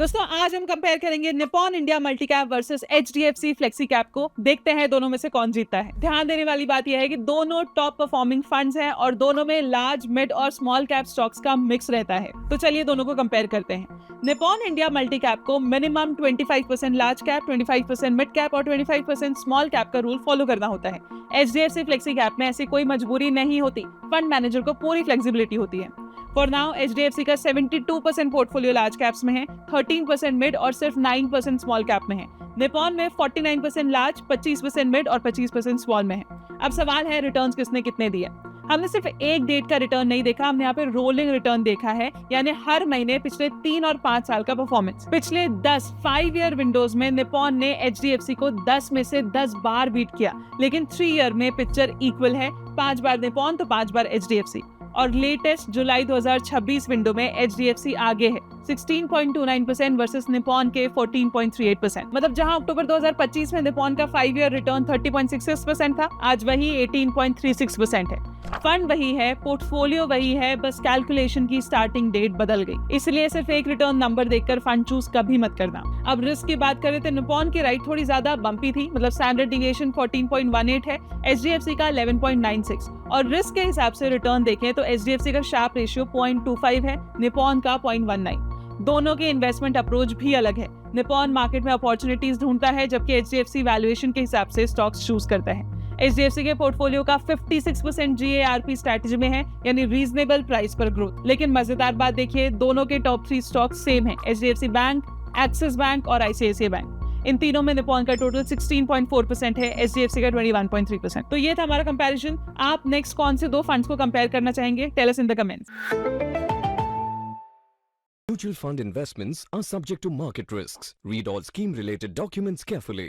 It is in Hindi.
दोस्तों आज हम कंपेयर करेंगे Nippon India multi cap versus HDFC flexi cap को। देखते हैं दोनों में से कौन जीतता है। ध्यान देने वाली बात यह है कि दोनों टॉप परफॉर्मिंग फंड्स हैं और दोनों में लार्ज मिड और स्मॉल कैप स्टॉक्स का मिक्स रहता है। तो चलिए दोनों को कंपेयर करते हैं। निप्पॉन इंडिया मल्टी कैप को minimum 25% large cap, 25% mid cap और 25% स्मॉल कैप का रूल फॉलो करना होता है। एचडीएफसी फ्लेक्सी कैप में ऐसी कोई मजबूरी नहीं होती, फंड मैनेजर को पूरी फ्लेक्सिबिलिटी होती है। फॉर नाउ एचडीएफसी का 72% पोर्टफोलियो लार्ज कैप्स में है, 13% मिड और सिर्फ 9% स्मॉल कैप में है। निप्पॉन में 49% लार्ज, 25% मिड और 25% स्मॉल में है। अब सवाल है रिटर्न्स किसने कितने दिए। हमने सिर्फ एक डेट का रिटर्न नहीं देखा, हमने यहाँ पे रोलिंग रिटर्न देखा है, यानी हर महीने पिछले 3 और 5 साल का परफॉर्मेंस। पिछले 5 ईयर विंडोज में निप्पॉन ने एचडीएफसी को 10 में से 10 बार बीट किया, लेकिन 3 ईयर में पिक्चर इक्वल है, 5 बार निप्पॉन तो 5 बार एचडीएफसी। और लेटेस्ट जुलाई 2026 विंडो में एचडीएफसी आगे है 16.29% वर्सेस निप्पॉन के 14.38%। मतलब जहां अक्टूबर 2025 में निप्पॉन का 5 ईयर रिटर्न 30.66% था, आज वही 18.36% है। फंड वही है, पोर्टफोलियो वही है, बस कैलकुलेशन की स्टार्टिंग डेट बदल गई। इसलिए सिर्फ एक रिटर्न नंबर देखकर फंड चूज कभी मत करना। अब रिस्क की बात करें तो निप्पॉन की राइट थोड़ी ज्यादा बम्पी थी, मतलब स्टैंडर्ड डिविएशन 14.18 है, एचडीएफसी का 11.96। और रिस्क के हिसाब से रिटर्न देखें तो एचडीएफसी का शार्प रेशियो 0.25 है, निप्पॉन का 0.19। दोनों के इन्वेस्टमेंट अप्रोच भी अलग है। निप्पॉन मार्केट में अपॉर्चुनिटीज ढूंढता है, जबकि एचडीएफसी वैल्यूएशन के हिसाब से स्टॉक्स चूज करता है। एचडीएफसी के पोर्टफोलियो का 56% जीएआरपी स्ट्रेटजी में है, यानी रीजनेबल प्राइस पर ग्रोथ। लेकिन मजेदार बात देखिए, दोनों के टॉप 3 स्टॉक्स सेम है, एचडीएफसी बैंक, एक्सिस बैंक और आईसीआईसीआई बैंक। इन तीनों में निप्पॉन का टोटल 16.4% है, एचडीएफसी का 21.3%। तो ये था हमारा कंपैरिजन। आप नेक्स्ट कौन से 2 फंड्स को कंपेयर करना चाहेंगे? Tell us in the comments. Mutual fund investments are subject to market risks. Read all scheme-related documents carefully.